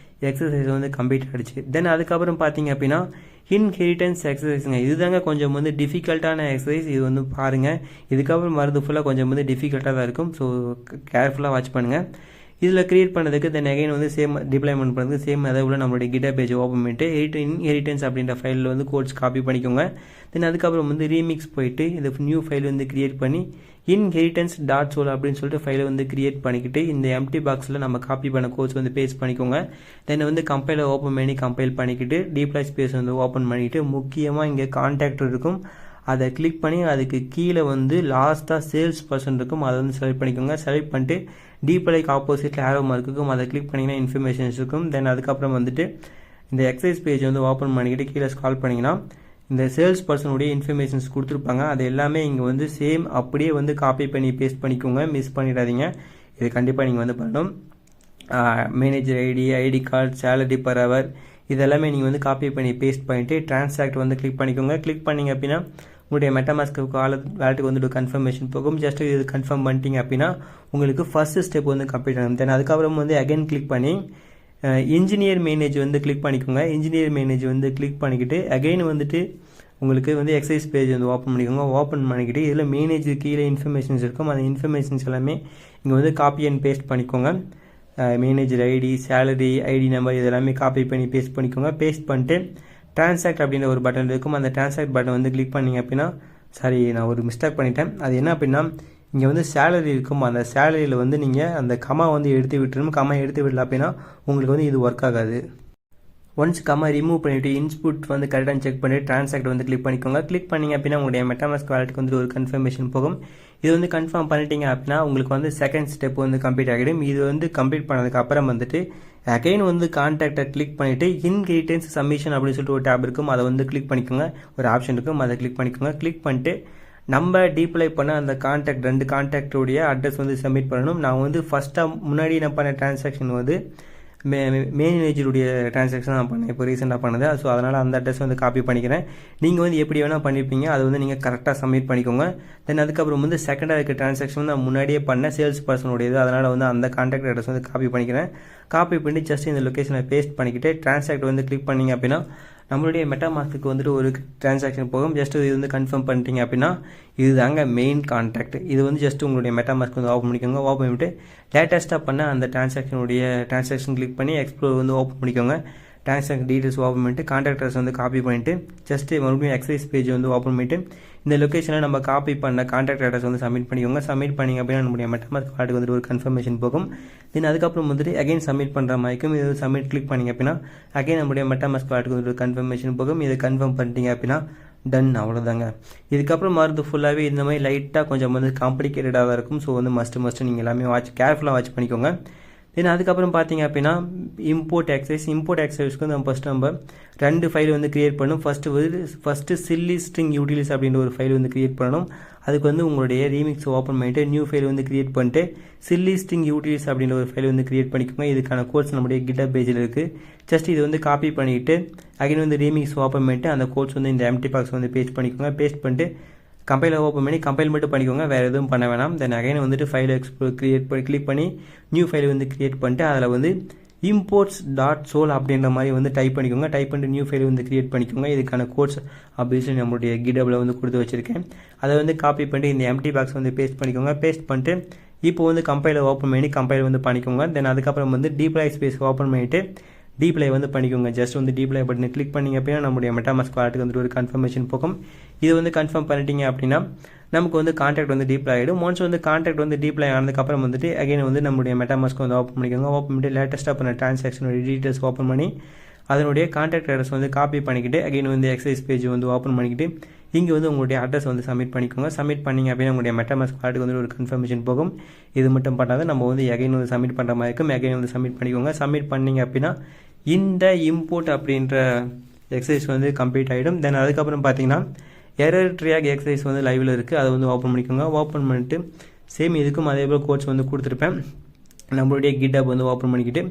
எக்ஸசைஸ் வந்து கம்ப்ளீட் ஆகிடுச்சு. தென் அதுக்கப்புறம் பார்த்தீங்க அப்படின்னா இன்ஹெரிட்டன்ஸ் எக்ஸசைஸுங்க. இதுதாங்க கொஞ்சம் வந்து டிஃபிகல்ட்டான எக்ஸசைஸ். இது வந்து பாருங்கள், இதுக்கப்புறம் வரது ஃபுல்லாக கொஞ்சம் வந்து டிஃபிகல்ட்டாக தான் இருக்கும். ஸோ கேர்ஃபுல்லாக வாட்ச் பண்ணுங்கள். இதில் கிரியேட் பண்ணதுக்கு தென் அகைன் வந்து சேம் டிப்ளாய்மெண்ட் பண்ணுறதுக்கு சேம் அதே போல் நம்மளுடைய கிட்டப் பேஜ் ஓப்பன் பண்ணிட்டு இன்ஹெரிட்டன்ஸ் அப்படின்ற ஃபைலில் வந்து கோட்ஸ் காப்பி பண்ணிக்கோங்க. தென் அதுக்கப்புறம் வந்து ரீமிக்ஸ் போயிட்டு இந்த நியூ ஃபைல் வந்து கிரியேட் பண்ணி inheritance.sol அப்படின்னு சொல்லிட்டு ஃபைலை வந்து கிரியேட் பண்ணிக்கிட்டு இந்த எம்டி பாக்ஸில் நம்ம காப்பி பண்ண கோட்ஸ் வந்து பேஸ்ட் பண்ணிக்கோங்க. தென் வந்து கம்பைலர் ஓப்பன் பண்ணி கம்பைல் பண்ணிக்கிட்டு டீப்ளை ஸ்பேஸ் வந்து ஓப்பன் பண்ணிக்கிட்டு முக்கியமாக இங்கே கான்டாக்ட் இருக்கும். அதை கிளிக் பண்ணி அதுக்கு கீழே வந்து லாஸ்ட்டாக சேல்ஸ் பர்சன் இருக்கும். அதை வந்து செலக்ட் பண்ணிக்கோங்க. செலக்ட் பண்ணிட்டு டீப்ளைக்கு ஆப்போசிட்டில் ஆரோ மார்க் இருக்கும். அதை கிளிக் பண்ணிங்கன்னா இன்ஃபர்மேஷன்ஸ் இருக்கும். தென் அதுக்கப்புறம் வந்துட்டு இந்த எக்ஸசைஸ் பேஜ் வந்து ஓப்பன் பண்ணிக்கிட்டு கீழே ஸ்கால் பண்ணிங்கன்னா இந்த சேல்ஸ் பர்சனுடைய இன்ஃபர்மேஷன்ஸ் கொடுத்துருப்பாங்க. அது எல்லாமே இங்கே வந்து சேம் அப்படியே வந்து காப்பி பண்ணி பேஸ்ட் பண்ணிக்கோங்க. மிஸ் பண்ணிடாதீங்க. இது கண்டிப்பாக நீங்கள் வந்து பண்ணணும். Manager ID card, salary per hour இதெல்லாமே நீங்கள் வந்து காப்பி பண்ணி பேஸ்ட் பண்ணிவிட்டு டிரான்சாக்ட் வந்து கிளிக் பண்ணிக்கோங்க. கிளிக் பண்ணிங்க அப்படின்னா உங்களுடைய மெட்டாமாஸ்க்கு வேலட்டுக்கு வந்துட்டு கன்ஃபர்மேஷன் போகும். ஜஸ்ட் இது கன்ஃபார்ம் பண்ணிட்டீங்க அப்படின்னா உங்களுக்கு ஃபர்ஸ்ட் ஸ்டெப் வந்து கம்ப்ளீட் ஆகும். தென் அதுக்கப்புறம் வந்து அகைன் கிளிக் பண்ணி இன்ஜினியர் மேனேஜ் வந்து கிளிக் பண்ணிக்கோங்க. இன்ஜினியர் மேனேஜ் வந்து கிளிக் பண்ணிக்கிட்டு அகைன் வந்துட்டு உங்களுக்கு வந்து எக்ஸசைஸ் பேஜ் வந்து ஓப்பன் பண்ணிக்கோங்க. ஓப்பன் பண்ணிக்கிட்டு இதில் மேனேஜர் கீழே இன்ஃபர்மேஷன்ஸ் இருக்கும். அந்த இன்ஃபர்மேஷன்ஸ் எல்லாமே இங்கே வந்து காப்பி அண்ட் பேஸ்ட் பண்ணிக்கோங்க. Manager ID, salary, ID number இதெல்லாமே காப்பி பண்ணி பேஸ்ட் பண்ணிக்கோங்க. பேஸ்ட் பண்ணிட்டு டிரான்சாக்ட் அப்படின்ற ஒரு பட்டன் இருக்கும். அந்த டிரான்சாக்ட் பட்டன் வந்து கிளிக் பண்ணிங்க அப்படின்னா நான் ஒரு மிஸ்டேக் பண்ணிட்டேன். அது என்ன அப்படின்னா இங்கே வந்து சேலரி இருக்கும். அந்த சேலரியில் வந்து நீங்கள் அந்த கமா வந்து எடுத்து விட்டுரும். கமா எடுத்து விடல அப்படின்னா உங்களுக்கு வந்து இது ஒர்க் ஆகாது. ஒன்ஸ் கமா ரிமூவ் பண்ணிவிட்டு இன்புட் வந்து கரெக்டாக செக் பண்ணிவிட்டு டிரான்சாக்ட் வந்து கிளிக் பண்ணிக்கோங்க. கிளிக் பண்ணிங்க அப்படின்னா உங்களுடைய மெட்டாமாஸ்க் வாலெட்டுக்கு வந்து ஒரு கன்ஃபர்மேஷன் போகும். இது வந்து கன்ஃபார்ம் பண்ணிட்டீங்க அப்படின்னா உங்களுக்கு வந்து செகண்ட் ஸ்டெப் வந்து கம்ப்ளீட் ஆகிடும். இது வந்து கம்ப்ளீட் பண்ணதுக்கு அப்புறம் வந்துட்டு அகைன் வந்து கான்டாக்டை கிளிக் பண்ணிவிட்டு இன்ஹெரிட்டன்ஸ் சப்மிஷன் அப்படின்னு சொல்லிட்டு ஒரு டேப் இருக்கும். அதை வந்து கிளிக் பண்ணிக்கோங்க. ஒரு ஆப்ஷன் இருக்கும், அதை கிளிக் பண்ணிக்கோங்க. கிளிக் பண்ணிட்டு நம்ம டீப்ளை பண்ண அந்த கான்டாக்ட் 2 கான்டாக்டோடைய அட்ரஸ் வந்து சப்மிட் பண்ணணும். நான் வந்து ஃபஸ்ட்டாக முன்னாடி நான் பண்ண டிரான்சாக்ஷன் வந்து மேனேஜருடைய டிரான்சாக்ஷன் நான் பண்ணேன், இப்போ ரீசெண்டாக பண்ணது. ஸோ அதனால் அந்த அட்ரஸ் வந்து காப்பி பண்ணிக்கிறேன். நீங்கள் வந்து எப்படி வேணால் பண்ணியிருப்பீங்க, அதை வந்து நீங்கள் கரெக்டாக சப்மிட் பண்ணிக்கோங்க. தென் அதுக்கப்புறம் வந்து செகண்டாக இருக்க டிரான்சாக்ஷன் வந்து நான் முன்னாடியே பண்ண சேல்ஸ் பர்சனுடையது. அதனால் வந்து அந்த கான்டாக்ட் அட்ரஸ் வந்து காப்பி பண்ணிக்கிறேன். காப்பி பண்ணி ஜஸ்ட் இந்த லொக்கேஷனை பேஸ்ட் பண்ணிக்கிட்டு டிரான்சாக்ட் வந்து கிளிக் பண்ணிங்க அப்படின்னா நம்மளுடைய மெட்டாமாஸ்க்கு வந்துட்டு ஒரு டிரான்சாக்ஷன் போகும். ஜஸ்ட் இது வந்து கன்ஃபார்ம் பண்ணிட்டீங்க அப்படின்னா இது தாங்க மெயின் கான்டாக்ட். இது வந்து ஜஸ்ட் உங்களுடைய மெட்டாமாஸ்க் வந்து ஓப்பன் பண்ணிக்கோங்க. ஓப்பன் பண்ணிவிட்டு லேட்டஸ்ட்டாக பண்ண அந்த டிரான்சாக்ஷன் கிளிக் பண்ணி எக்ஸ்ப்ளோர் வந்து ஓப்பன் பண்ணிக்கோங்க. டிரான்சாக்ஷன் டீட்டெயில்ஸ் ஓப்பன் பண்ணிட்டு கான்டாக்டர்ஸ் வந்து காப்பி பண்ணிட்டு ஜஸ்ட் மறுபடியும் எக்ஸசைஸ் பேஜ் வந்து ஓப்பன் பண்ணிட்டு இந்த லொக்கேஷனில் நம்ம காப்பி பண்ண கான்டாக்ட் அட்ரஸ் வந்து சப்மிட் பண்ணிக்கோங்க. சப்மிட் பண்ணிங்க அப்படின்னா நம்மளுடைய மெட்டாமாஸ்க் வாலெட்டுக்கு வந்துட்டு ஒரு கன்ஃபர்மேஷன் போகும். தென் அதுக்கப்புறம் வந்துட்டு அகைன் சப்மிட் பண்ணுற மாதிரிக்கும் இது சப்மிட் கிளிக் பண்ணிங்க அப்படின்னா அகைன் நம்மளுடைய மெட்டாமாஸ்க் வாலெட்டுக்கு வந்துட்டு ஒரு கன்ஃபர்மேஷன் போகும். இதை கன்ஃபார்ம் பண்ணிட்டீங்க அப்படின்னா டன், அவ்வளோதாங்க. இதுக்கப்புறம் மருந்து ஃபுல்லாகவே இந்த மாதிரி லைட்டாக கொஞ்சம் வந்து காம்ப்ளிகேட்டடாக தான் இருக்கும். ஸோ வந்து மஸ்ட் நீங்கள் எல்லாமே கேர்ஃபுல்லாக வாட்ச் பண்ணிக்கோங்க. தென் அதுக்கப்புறம் பார்த்தீங்க அப்படின்னா இம்போர்ட் எக்ஸசைஸ்க்கு நம்ம ஃபஸ்ட்டு நம்ம 2 ஃபைல் வந்து கிரியேட் பண்ணணும். ஃபஸ்ட்டு சில்லி ஸ்ட்ரிங் யூட்டிலிஸ் அப்படின்ற ஒரு ஃபைல் வந்து கிரியேட் பண்ணணும். அதுக்கு வந்து உங்களுடைய ரீமிக்ஸ் ஓப்பன் பண்ணிட்டு நியூ ஃபைல் வந்து கிரியேட் பண்ணிட்டு சில்லி ஸ்ட்ரிங் யூட்டிலிஸ் அப்படின்ற ஒரு ஃபைல் வந்து கிரியேட் பண்ணிக்கோங்க. இதுக்கான கோட்ஸ் நம்மளுடைய கிட்டப் பேஜில் இருக்குது. ஜஸ்ட் இது வந்து காப்பி பண்ணிவிட்டு அகைன் வந்து ரீமிக்ஸ் ஓப்பன் பண்ணிட்டு அந்த கோட்ஸ் வந்து இந்த எம்டி பாக்ஸ் வந்து பேஸ்ட் பண்ணிக்கோங்க. பேஸ்ட் பண்ணிட்டு கம்பைலர் ஓப்பன் பண்ணி கம்பைல் மட்டும் பண்ணிக்கோங்க, வேறு எதுவும் பண்ண வேணாம். தென் அகைன் வந்துட்டு ஃபைல் கிளிக் பண்ணி நியூ ஃபைல் வந்து கிரியேட் பண்ணிட்டு அதில் வந்து imports.sol அப்படின்ற மாதிரி வந்து டைப் பண்ணிக்கோங்க. டைப் பண்ணிட்டு நியூ ஃபைல் வந்து கிரியேட் பண்ணிக்கோங்க. இதுக்கான கோட்ஸ் அப்படின்னு நம்மளுடைய கிட்டபில் வந்து கொடுத்து வச்சுருக்கேன். அதை வந்து காப்பி பண்ணிட்டு இந்த எம்டி பாக்ஸ் வந்து பேஸ்ட் பண்ணிக்கோங்க. பேஸ்ட் பண்ணிட்டு இப்போ வந்து கம்பைலர் ஓப்பன் பண்ணி கம்பைல் வந்து பண்ணிக்கோங்க. தென் அதுக்கப்புறம் வந்து டீப்ளை ஸ்பேஸ் ஓப்பன் பண்ணிவிட்டு டீப்ளை வந்து பண்ணிக்கோங்க. ஜஸ்ட் வந்து டீப்ளை பட்டனை கிளிக் பண்ணிங்க அப்படின்னா நம்மளுடைய மெட்டாமாஸ்க் வாலெட்டுக்கு வந்துட்டு ஒரு கன்ஃபர்மேஷன் போகும். இது வந்து கன்ஃபார்ம் பண்ணிட்டீங்க அப்படின்னா நமக்கு வந்து கான்டாக்ட் வந்து டீப்ளை ஆகிடும். ஒன்ஸ் வந்து கான்டாக்ட் வந்து டீப்ளை ஆனதுக்கப்புறம் வந்துட்டு அகைன் வந்து நம்மளுடைய மெட்டாமாஸ்க் வந்து ஓப்பன் பண்ணிக்கோங்க. ஓப்பன் பண்ணிட்டு லேட்டஸ்ட்டாக பண்ண டிரான்சாக்ஷனோட டீட்டெயில்ஸ் ஓப்பன் பண்ணி அதனுடைய கான்டாக்ட் அட்ரஸ் வந்து காப்பி பண்ணிக்கிட்டு அகைன் வந்து எக்ஸசைஸ் பேஜ் வந்து ஓப்பன் பண்ணிக்கிட்டு இங்கே வந்து உங்களுடைய அட்ரஸ் வந்து சப்மிட் பண்ணிக்கோங்க. சப்மிட் பண்ணிங்க அப்படின்னா உங்களுடைய மெட்டாமாஸ்க் வாலெட்டுக்கு வந்து ஒரு கன்ஃபர்மேஷன் போகும். இது மட்டும் பண்ணாத நம்ம வந்து எகைன் வந்து சப்மிட் பண்ணுற மாதிரி இருக்கும். எகைன் வந்து சப்மிட் பண்ணிக்கோங்க. சப்மிட் பண்ணிங்க அப்படின்னா இந்த இம்போர்ட் அப்படின்ற எக்ஸசைஸ் வந்து கம்ப்ளீட் ஆகிடும். தென் அதுக்கப்புறம் பார்த்தீங்கன்னா எரர் ட்ரியாக் எக்ஸசைஸ் வந்து லைவில் இருக்குது. அதை வந்து ஓப்பன் பண்ணிக்கோங்க. ஓப்பன் பண்ணிட்டு சேம் இதுக்கும் அதே போல் கோட்ஸ் வந்து கொடுத்துருப்பேன். நம்மளுடைய கிட்டப் வந்து ஓப்பன் பண்ணிக்கிட்டு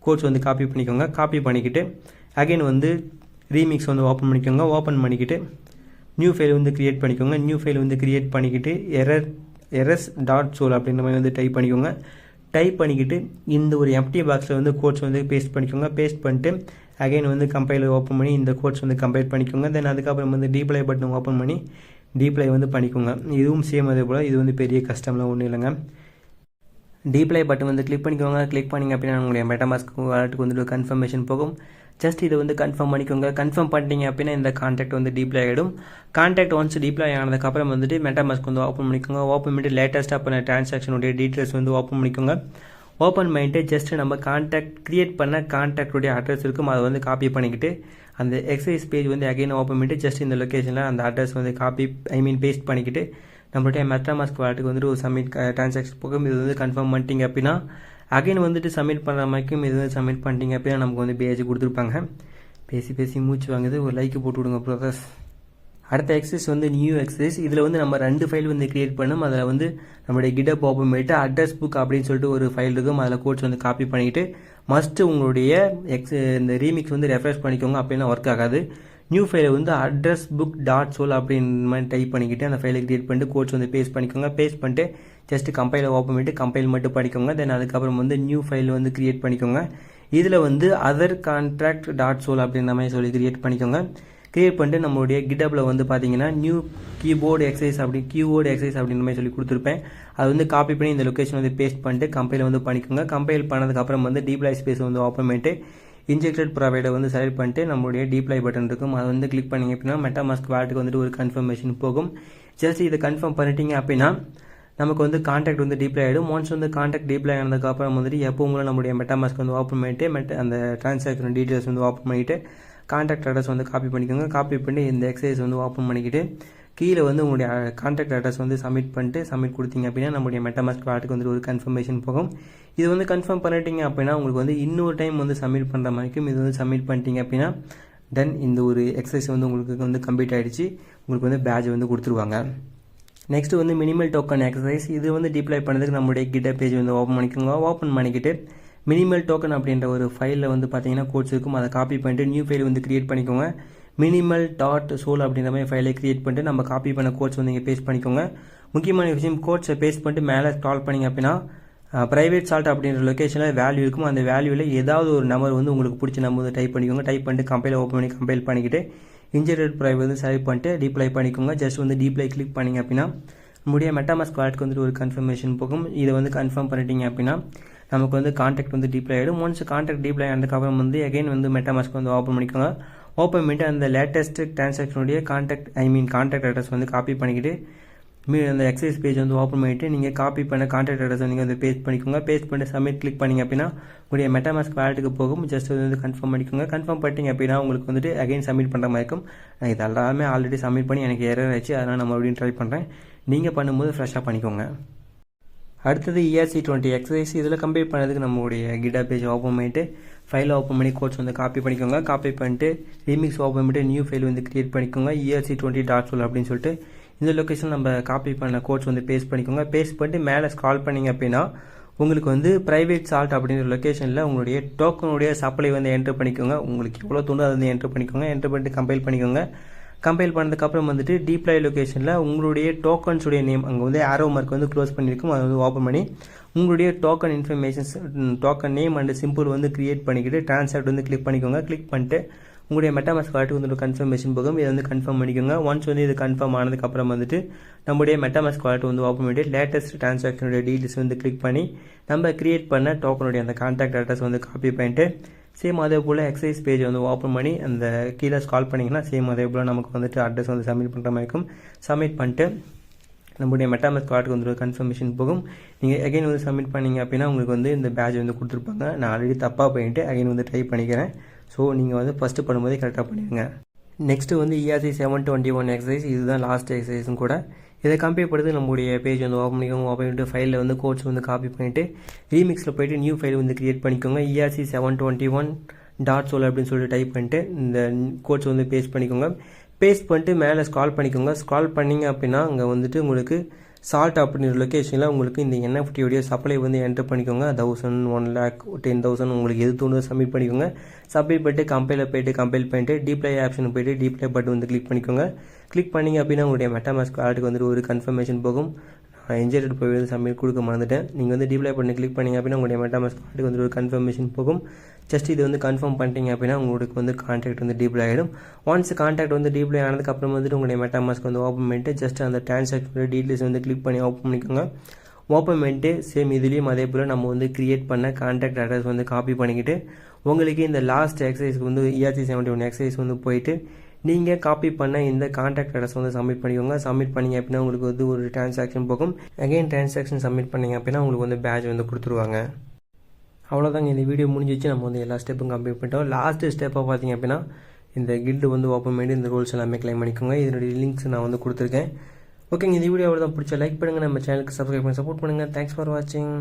கோட்ஸ் வந்து காப்பி பண்ணிக்கோங்க. காப்பி பண்ணிக்கிட்டு அகைன் வந்து ரீமிக்ஸ் வந்து ஓப்பன் பண்ணிக்கிட்டு நியூ ஃபைல் வந்து க்ரியேட் பண்ணிக்கோங்க. நியூ ஃபைல் வந்து க்ரியேட் பண்ணிக்கிட்டு errors.sol அப்படின்ற மாதிரி வந்து டைப் பண்ணிக்கோங்க. டைப் பண்ணிக்கிட்டு இந்த ஒரு எம்டி பாக்ஸில் வந்து கோட்ஸ் வந்து பேஸ்ட் பண்ணிக்கோங்க. பேஸ்ட் பண்ணிட்டு அகைன் வந்து கம்பைலர் ஓப்பன் பண்ணி இந்த கோட்ஸ் வந்து கம்பைல் பண்ணிக்கோங்க. தென் அதுக்கப்புறம் வந்து டீப்ளை பட்டன் ஓப்பன் பண்ணி டீப்ளை வந்து பண்ணிக்கோங்க. இதுவும் சேம் அதே போல் இது வந்து பெரிய கஷ்டம்லாம் ஒன்றும் இல்லைங்க. டீப்ளை பட்டன் வந்து கிளிக் பண்ணிக்கோங்க. கிளிக் பண்ணிங்க அப்படின்னா உங்களுடைய மெட்டாமாஸ்க் வாலெட்டுக்கு வந்து கன்ஃபர்மேஷன் போகும். ஜஸ்ட் இதை வந்து கன்ஃபார்ம் பண்ணிக்கோங்க. கன்ஃபார்ம் பண்ணிட்டீங்க அப்படின்னா இந்த கான்டாக்ட் வந்து டீப்ளை ஆகிடும். கான்டாக்ட் ஒன்ஸ் டீப்ளை ஆனதுக்கப்புறம் வந்துட்டு மெட்டாமாஸ்க் வந்து ஓப்பன் பண்ணிக்கோங்க. ஓப்பன் பண்ணிட்டு லேட்டஸ்ட்டாக பண்ண டிரான்சாக்ஷனுடைய டீட்டெயில்ஸ் வந்து ஓப்பன் பண்ணிக்கோங்க. ஓப்பன் பண்ணிட்டு ஜஸ்ட் நம்ம கான்டாக்ட் க்ரியேட் பண்ண கான்டாக்டுடைய அட்ரஸ் இருக்கும். அதை வந்து காப்பி பண்ணிக்கிட்டு அந்த எக்ஸசைஸ் பேஜ் வந்து அகைன் ஓப்பன் பண்ணிட்டு ஜஸ்ட் இந்த லொக்கேஷனில் அந்த அட்ரஸ் வந்து பேஸ்ட் பண்ணிக்கிட்டு நம்மளுடைய மெட்டாமாஸ்க் வாலெட்டுக்கு வந்துட்டு ஒரு சப்மிட் டிரான்சாக்ஷன் போகும். இது வந்து கன்ஃபார்ம் பண்ணிட்டீங்க அப்படின்னா அகைன் வந்துட்டு சப்மிட் பண்ணுற மாதிரிக்கும் இது வந்து சப்மிட் பண்ணிட்டீங்க அப்படின்னா நமக்கு வந்து பேஜ் கொடுத்துருப்பாங்க. பேசி மூச்சு வாங்குது. ஒரு லைக் போட்டு விடுங்க ப்ரோசஸ். அடுத்த எக்ஸசைஸ் வந்து நியூ எக்ஸசைஸ். இதில் வந்து நம்ம 2 ஃபைல் வந்து கிரியேட் பண்ணோம். அதில் வந்து நம்மளுடைய கிட்டப் ஓப்பன் பண்ணிட்டு அட்ரஸ் புக் அப்படின்னு சொல்லிட்டு ஒரு ஃபைல் இருக்கும். அதில் கோட்ஸ் வந்து காப்பி பண்ணிவிட்டு மஸ்ட்டு உங்களுடைய இந்த ரீமிக்ஸ் வந்து ரெஃப்ரெஷ் பண்ணிக்கோங்க. அப்படின்னா ஒர்க் ஆகாது. நியூ ஃபைலை வந்து addressbook.sol அப்படின்னு மாதிரி டைப் பண்ணிக்கிட்டு அந்த ஃபைலை கிரியேட் பண்ணிட்டு கோட்ஸ் வந்து பேஸ்ட் பண்ணிக்கோங்க. பேஸ்ட் பண்ணிட்டு ஜஸ்ட் கம்பைலை ஓப்பன் பண்ணிட்டு கம்பைல் மட்டும் பண்ணிக்கோங்க. தென் அதுக்கப்புறம் வந்து நியூ ஃபைல் வந்து கிரியேட் பண்ணிக்கோங்க. இதில் வந்து othercontract.sol அப்படின்ற மாதிரி சொல்லி கிரியேட் பண்ணிக்கோங்க. கிரியேட் பண்ணிட்டு நம்மளுடைய கிட்டப்பில் வந்து பார்த்தீங்கன்னா நியூ கீபோர்டு எக்ஸசைஸ் அப்படின்ற மாதிரி சொல்லி கொடுத்துருப்பேன். அது வந்து காப்பி பண்ணி இந்த லொக்கேஷன் வந்து பேஸ்ட் பண்ணிட்டு கம்பைல் வந்து பண்ணிக்கோங்க. கம்பைல் பண்ணதுக்கப்புறம் வந்து டீப்ளை ஸ்பேஸ் வந்து ஓப்பன் பண்ணிட்டு இன்ஜெக்டட் ப்ரொவைடர் வந்து செலக்ட் பண்ணிட்டு நம்மளுடைய டீப்ளை பட்டன் இருக்கும். அதை வந்து கிளிக் பண்ணிங்க அப்படின்னா மெட்டாமாஸ்க் வாலெட்டுக்கு வந்துட்டு ஒரு கன்ஃபர்மேஷன் போகும். ஜஸ்ட் இதை கன்ஃபார்ம் பண்ணிட்டீங்க அப்படின்னா நமக்கு வந்து கான்டாக்ட் வந்து டீப்ளை ஆகிடும். ஒன்ஸ் வந்து கான்டாக்ட் டீப்ளை ஆனதுக்கப்புறம் வந்துட்டு எப்பவும் நம்மளுடைய மெட்டாமாஸ்க் வந்து ஓப்பன் பண்ணிட்டு அந்த டிரான்சாக்ஷன் டீட்டெயில்ஸ் வந்து ஓப்பன் பண்ணிவிட்டு கான்டாக்ட் அட்ரஸ் வந்து காப்பி பண்ணிக்கோங்க. காப்பி பண்ணி இந்த எக்ஸசைஸ் வந்து ஓப்பன் பண்ணிக்கிட்டு கீழே வந்து உங்களுடைய கான்டாக்ட் அட்ரஸ் வந்து சப்மிட் கொடுத்தீங்க அப்படின்னா நம்மளுடைய மெட்டாமாஸ்க் வாலெட்டுக்கு வந்து ஒரு கன்ஃபர்மேஷன் போகும். இது வந்து கன்ஃபார்ம் பண்ணிட்டீங்க அப்படின்னா உங்களுக்கு வந்து இன்னொரு டைம் வந்து சப்மிட் பண்ணுற மாதிரிக்கும் இது வந்து சப்மிட் பண்ணிட்டீங்க அப்படின்னா தென் இந்த ஒரு எக்ஸசைஸ் வந்து உங்களுக்கு வந்து கம்ப்ளீட் ஆகிடுச்சு. உங்களுக்கு வந்து பேட்ச் வந்து கொடுத்துருவாங்க. நெக்ஸ்ட் வந்து மினிமல் டோக்கன் எக்ஸசைஸ். இது வந்து டிப்ளை பண்ணதுக்கு நம்மளுடைய கிட்டப் பேஜ் வந்து ஓப்பன் பண்ணிக்கோங்க. ஓப்பன் பண்ணிக்கிட்டு மினிமல் டோக்கன் அப்படின்ற ஒரு ஃபைலில் வந்து பார்த்தீங்கன்னா கோட்ஸ் இருக்கும். அதை காப்பி பண்ணிட்டு நியூ ஃபைல் வந்து கிரியேட் பண்ணிக்கோங்க. minimal.sol அப்படின்ற மாதிரி ஃபைலை கிரியேட் பண்ணிட்டு நம்ம காப்பி பண்ண கோட்ஸ் வந்து இங்கே பேஸ்ட் பண்ணிக்கோங்க. முக்கியமான விஷயம் கோட்ஸை பேஸ்ட் பண்ணிட்டு மேலே ஸ்க்ரால் பண்ணிங்க அப்படின்னா ப்ரைவேட் சால்ட் அப்படின்ற லொக்கேஷனில் வேல்யூ இருக்கும். அந்த வேல்யூவில் ஏதாவது ஒரு நம்பர் வந்து உங்களுக்கு பிடிச்ச நம்பர் வந்து டைப் பண்ணிக்கோங்க. டைப் பண்ணிட்டு கம்பைல் ஓப்பன் பண்ணி கம்பைல் பண்ணிக்கிட்டு இன்ஜெக்டட் ப்ரைவேட் வந்து செலக்ட் பண்ணிட்டு டீப்ளை பண்ணிக்கோங்க. ஜஸ்ட் வந்து டீப்ளை கிளிக் பண்ணிங்க அப்படின்னா நம்முடைய மெட்டாமாஸ்க் வாலெட்டுக்கு வந்துட்டு ஒரு கன்ஃபர்மேஷன் போகும். இதை வந்து கன்ஃபார்ம் பண்ணிட்டீங்க அப்படின்னா நமக்கு வந்து கான்டாக்ட் வந்து டீப்ளை ஆகிடும். ஒன்ஸ் கான்டாக்ட் டீப்ளை ஆனதுக்கப்புறம் வந்து அகைன் வந்து மெட்டாமாஸ்க் வந்து ஓப்பன் பண்ணிக்கோங்க. ஓப்பன் பண்ணிட்டு அந்த லேட்டஸ்ட் டிரான்சாக்ஷனுடைய கான்டாக்ட் அட்ரஸ் வந்து காப்பி பண்ணிக்கிட்டு அந்த எக்ஸசைஸ் பேஜ் வந்து ஓப்பன் பண்ணிவிட்டு நீங்கள் காப்பி பண்ண கான்டாக்ட் அட்ரஸ் நீங்கள் வந்து பேஸ்ட் பண்ணிக்கோங்க. பேஸ்ட் பண்ணிட்டு சப்மிட் கிளிக் பண்ணிங்க அப்படின்னா உங்களுடைய மெட்டாமாஸ்க் வாலெட்டுக்கு போகும். ஜஸ்ட் வந்து கன்ஃபார்ம் பண்ணிக்கோங்க. கன்ஃபார்ம் பண்ணிட்டீங்க அப்படின்னா உங்களுக்கு வந்துட்டு அகைன் சப்மிட் பண்ணுற மாதிரி இருக்கும். நான் இது எல்லாமே ஆல்ரெடி சப்மிட் பண்ணி எனக்கு எரர் ஆச்சு. அதனால் நம்ம அப்படின்னு ட்ரை பண்ணுறேன். நீங்கள் பண்ணும்போது ஃப்ரெஷ்ஷாக பண்ணிக்கோங்க. அடுத்தது ERC20 எக்ஸசைஸ். இதில் கம்ப்ளீட் பண்ணதுக்கு நம்மளுடைய கிட்டப் பேஜ் ஓப்பன் பண்ணிவிட்டு ஃபைலை ஓப்பன் பண்ணி கோட்ஸ் வந்து காப்பி பண்ணிக்கோங்க. காப்பி பண்ணிட்டு ரீமிக்ஸ் ஓப்பன் பண்ணிட்டு நியூ ஃபைல் வந்து கிரியேட் பண்ணிக்கோங்க. ERC20.sol அப்படின்னு சொல்லிட்டு இந்த லொக்கேஷன் நம்ம காப்பி பண்ண கோட்ஸ் வந்து பேஸ்ட் பண்ணிக்கோங்க. பேஸ்ட் பண்ணிட்டு மேலே ஸ்க்ரால் பண்ணிங்க அப்படின்னா உங்களுக்கு வந்து ப்ரைவேட் சால்ட் அப்படிங்கிற லொக்கேஷனில் உங்களுடைய டோக்கனுடைய சப்ளை வந்து என்ட்ரு பண்ணிக்கோங்க. உங்களுக்கு எவ்வளோ தோணுதோ அதை வந்து என்ட்ரு பண்ணிக்கோங்க. என்ட்ரு பண்ணிட்டு கம்பைல் பண்ணிக்கோங்க. கம்பைல் பண்ணதுக்கப்புறம் வந்துட்டு டீப்ளை லொக்கேஷனில் உங்களுடைய டோக்கன்ஸுடைய நேம் அங்கே வந்து ஆரோ மார்க் வந்து க்ளோஸ் பண்ணியிருக்கும். அதை வந்து ஓப்பன் பண்ணி உங்களுடைய token informations token name and simple வந்து கிரியேட் பண்ணிக்கிட்டு டிரான்சாக்ட் வந்து கிளிக் பண்ணிக்கோங்க. கிளிக் பண்ணிட்டு உங்களுடைய மெட்டாமாஸ்க் வாலெட்டுக்கு வந்து ஒரு கன்ஃபர்மேஷன் போகும். இதை வந்து கன்ஃபார்ம் பண்ணிக்கோங்க. ஒன்ஸ் வந்து இது கன்ஃபார்ம் ஆனதுக்கப்புறம் வந்துட்டு நம்முடைய மெட்டாமாஸ்க் வாலெட் வந்து ஓப்பன் பண்ணிட்டு லேட்டஸ்ட் டிரான்சாக்ஷனுடைய டீட்டெயில்ஸ் வந்து கிளிக் பண்ணி நம்ம கிரியேட் பண்ண டோக்கனுடைய அந்த கான்டாக்ட் அட்ரஸ் வந்து காப்பி பண்ணிட்டு சேம் அதே போல் எக்ஸசைஸ் பேஜ் வந்து ஓப்பன் பண்ணி அந்த கீழே ஸ்க்ரால் பண்ணிங்கன்னா சேம் அதே போல் நமக்கு வந்துட்டு அட்ரஸ் வந்து சப்மிட் பண்ணுற மாதிரி இருக்கும். சப்மிட் பண்ணிட்டு நம்முடைய மெட்டாமாஸ்க் வாலெட்டுக்கு வந்து ஒரு கன்ஃபர்மேஷன் போகும். நீங்கள் அகைன் வந்து சப்மிட் பண்ணிங்க அப்படின்னா உங்களுக்கு வந்து இந்த பேட்ச் வந்து கொடுத்துருப்பாங்க. நான் ஆல்ரெடி தப்பாக பண்ணிவிட்டு அகைன் வந்து ட்ரை பண்ணிக்கிறேன். ஸோ நீங்கள் வந்து ஃபஸ்ட்டு பண்ணும்போதே கரெக்டாக பண்ணிடுங்க. நெக்ஸ்ட்டு வந்து ERC 721 எக்ஸசைஸ், இதுதான் லாஸ்ட் எக்ஸசைஸும் கூட. இதை கம்பேர் பண்ணுறது நம்மளுடைய பேஜ் வந்து ஓப்பன் பண்ணிக்கோங்க. ஓப்பன் பண்ணிட்டு ஃபைலில் வந்து கோட்ஸ் வந்து காப்பி பண்ணிவிட்டு ரீமிக்ஸில் போய்ட்டு நியூ ஃபைல் வந்து க்ரியேட் பண்ணிக்கோங்க. ERC 721.sol அப்படின்னு சொல்லிட்டு டைப் பண்ணிட்டு இந்த கோட்ஸ் வந்து பேஸ்ட் பண்ணிக்கோங்க. பேஸ்ட் பண்ணிட்டு மேலே ஸ்க்ரால் பண்ணிக்கோங்க. ஸ்க்ரால் பண்ணிங்க அப்படின்னா அங்கே வந்துட்டு உங்களுக்கு சால்ட் அப்படின்ற லொக்கேஷனில் உங்களுக்கு இந்த NFTயோடைய சப்ளை வந்து என்டர் பண்ணிக்கோங்க. 1000, 1 lakh, 10,000 உங்களுக்கு எது தோணுதோ சப்மிட் பண்ணிக்கோங்க. சப்மிட் பண்ணிட்டு கம்பைலில் போய்ட்டு கம்பைல் பண்ணிட்டு டிப்ளை ஆப்ஷன் போய்ட்டு டிப்ளை பட்டன் வந்து கிளிக் பண்ணிக்கோங்க. கிளிக் பண்ணிங்க அப்படின்னா உங்களுடைய மெட்டாமாஸ்க் வாலெட்டுக்கு வந்துட்டு ஒரு கன்ஃபர்மேஷன் போகும். நான் இன்ஜெக்ட் போய் வந்து சப்மிட் கொடுக்க மறந்துட்டேன். நீங்கள் வந்து டிப்ளை பண்ணி கிளிக் பண்ணிங்க அப்படின்னா உங்களுடைய மெட்டாமாஸ்க் வாலெட்டுக்கு வந்து ஒரு கன்ஃபர்மேஷன் போகும். ஜஸ்ட் இது வந்து கன்ஃபார்ம் பண்ணிட்டீங்க அப்படின்னா உங்களுக்கு வந்து கான்டாக்ட் வந்து டிப்ளை ஆகிடும். ஒன்ஸ் கான்டாக்ட் வந்து டிப்ளை ஆனதுக்கப்புறம் வந்துட்டு உங்களுடைய மெட்டாமாஸ்க் வந்து ஓப்பன் பண்ணிட்டு ஜஸ்ட் அந்த டிரான்சாக்ஷன் டீட்டெயில்ஸ் வந்து கிளிக் பண்ணி ஓப்பன் பண்ணிக்கோங்க. ஓப்பன் பண்ணிட்டு சேம் இதுலேயும் அதே போல் நம்ம வந்து கிரியேட் பண்ண கான்டாக்ட் அட்ரஸ் வந்து காப்பி பண்ணிக்கிட்டு உங்களுக்கு இந்த லாஸ்ட் எக்ஸசைஸ்க்கு வந்து ERC 71 எக்ஸசைஸ் வந்து போயிட்டு நீங்கள் காப்பி பண்ண இந்த கான்டாக்ட் அட்ரஸ் வந்து சப்மிட் பண்ணிக்கோங்க. சப்மிட் பண்ணிங்க அப்படின்னா உங்களுக்கு வந்து ஒரு டிரான்சாக்ஷன் போகும். அகைன் டிரான்சாக்ஷன் சப்மிட் பண்ணிங்க அப்படின்னா உங்களுக்கு வந்து பேட்ச் வந்து கொடுத்துருவாங்க. அவ்வளோதாங்க, இந்த வீடியோ முடிஞ்சிச்சு. நம்ம வந்து எல்லா ஸ்டெப்பும் கம்ப்ளீட் பண்ணிட்டோம். லாஸ்ட்டு ஸ்டெப்பாக பார்த்தீங்க அப்படின்னா இந்த கில்டு வந்து ஓப்பன் பண்ணி இந்த ரூல்ஸ் எல்லாமே கிளைம் பண்ணிக்கோங்க. இதனுடைய லிங்க்ஸ் நான் வந்து கொடுத்துருக்கேன். ஓகேங்க, இந்த வீடியோ அவ்வளோ தான். பிடிச்ச லைக் பண்ணுங்கள், நம்ம சேனலுக்கு சப்ஸ்கிரைப் பண்ணி சப்போர்ட் பண்ணுங்கள். தேங்க்ஸ் ஃபார் வாட்சிங்.